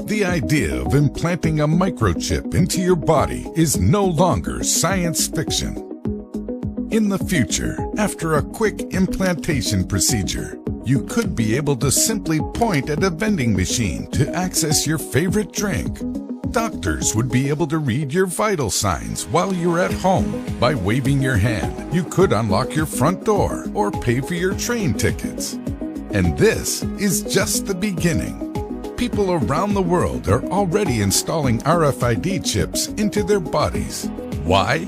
The idea of implanting a microchip into your body is no longer science fiction. In the future, after a quick implantation procedure, you could be able to simply point at a vending machine to access your favorite drink. Doctors would be able to read your vital signs while you're at home. By waving your hand, you could unlock your front door or pay for your train tickets. And this is just the beginning. People around the world are already installing RFID chips into their bodies. Why?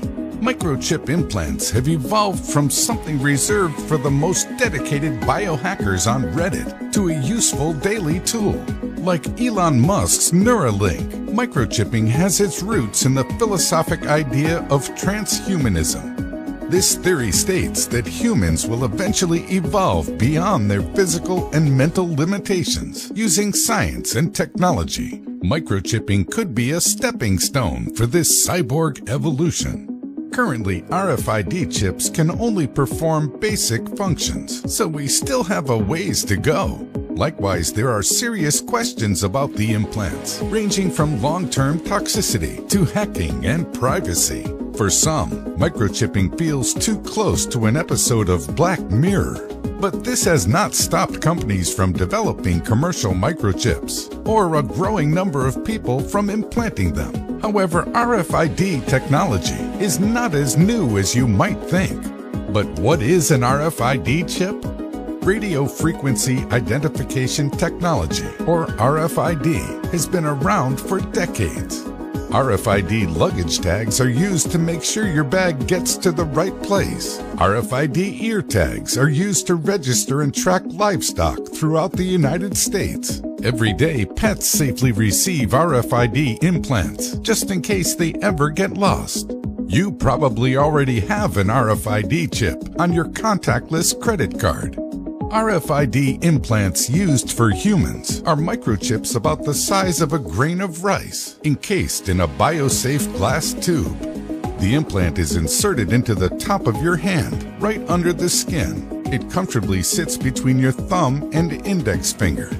Microchip implants have evolved from something reserved for the most dedicated biohackers on Reddit to a useful daily tool. Like Elon Musk's Neuralink, microchipping has its roots in the philosophic idea of transhumanism. This theory states that humans will eventually evolve beyond their physical and mental limitations using science and technology. Microchipping could be a stepping stone for this cyborg evolution. Currently, RFID chips can only perform basic functions, so we still have a ways to go. Likewise, there are serious questions about the implants, ranging from long-term toxicity to hacking and privacy. For some, microchipping feels too close to an episode of Black Mirror. But this has not stopped companies from developing commercial microchips, or a growing number of people from implanting them. However, RFID technology is not as new as you might think. But what is an RFID chip? Radio Frequency Identification Technology, or RFID, has been around for decades. RFID luggage tags are used to make sure your bag gets to the right place. RFID ear tags are used to register and track livestock throughout the United States. Every day, pets safely receive RFID implants, just in case they ever get lost. You probably already have an RFID chip on your contactless credit card. RFID implants used for humans are microchips about the size of a grain of rice, encased in a biosafe glass tube. The implant is inserted into the top of your hand, right under the skin. It comfortably sits between your thumb and index finger.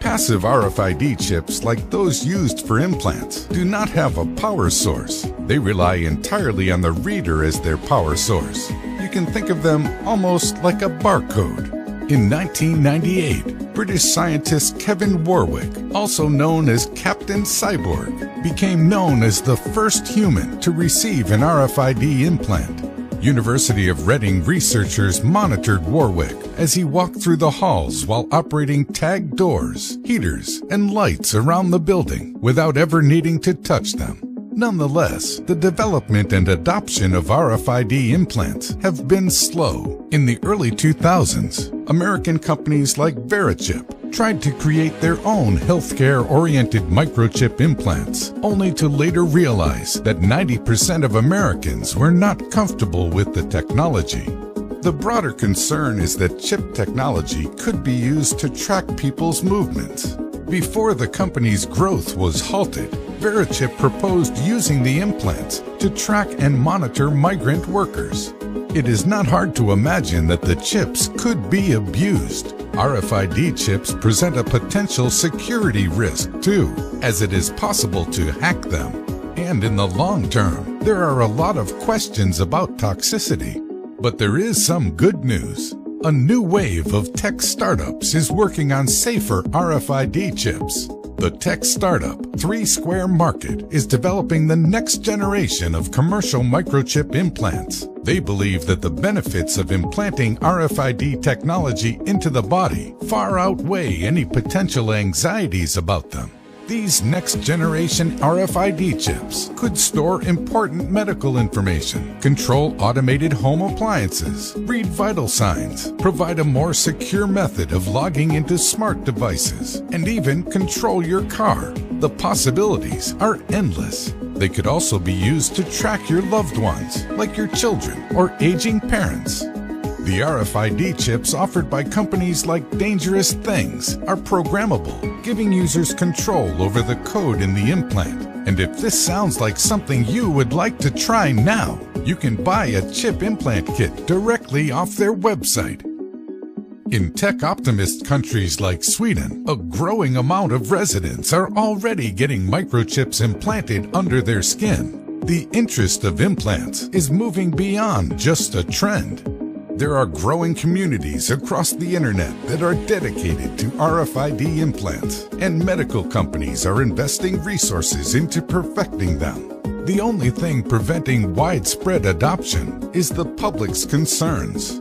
Passive RFID chips, like those used for implants, do not have a power source. They rely entirely on the reader as their power source. You can think of them almost like a barcode. In 1998, British scientist Kevin Warwick, also known as Captain Cyborg, became known as the first human to receive an RFID implant. University of Reading researchers monitored Warwick as he walked through the halls while operating tagged doors, heaters, and lights around the building without ever needing to touch them. Nonetheless, the development and adoption of RFID implants have been slow. In the early 2000s, American companies like Verichip tried to create their own healthcare-oriented microchip implants, only to later realize that 90% of Americans were not comfortable with the technology. The broader concern is that chip technology could be used to track people's movements. Before the company's growth was halted, Verichip proposed using the implants to track and monitor migrant workers. It is not hard to imagine that the chips could be abused. RFID chips present a potential security risk too, as it is possible to hack them. And in the long term, there are a lot of questions about toxicity. But there is some good news. A new wave of tech startups is working on safer RFID chips. The tech startup 3 Square Market is developing the next generation of commercial microchip implants. They believe that the benefits of implanting RFID technology into the body far outweigh any potential anxieties about them. These next-generation RFID chips could store important medical information, control automated home appliances, read vital signs, provide a more secure method of logging into smart devices, and even control your car. The possibilities are endless. They could also be used to track your loved ones, like your children or aging parents. The RFID chips offered by companies like Dangerous Things are programmable, giving users control over the code in the implant. And if this sounds like something you would like to try now, you can buy a chip implant kit directly off their website. In tech-optimist countries like Sweden, a growing amount of residents are already getting microchips implanted under their skin. The interest of implants is moving beyond just a trend. There are growing communities across the internet that are dedicated to RFID implants, and medical companies are investing resources into perfecting them. The only thing preventing widespread adoption is the public's concerns.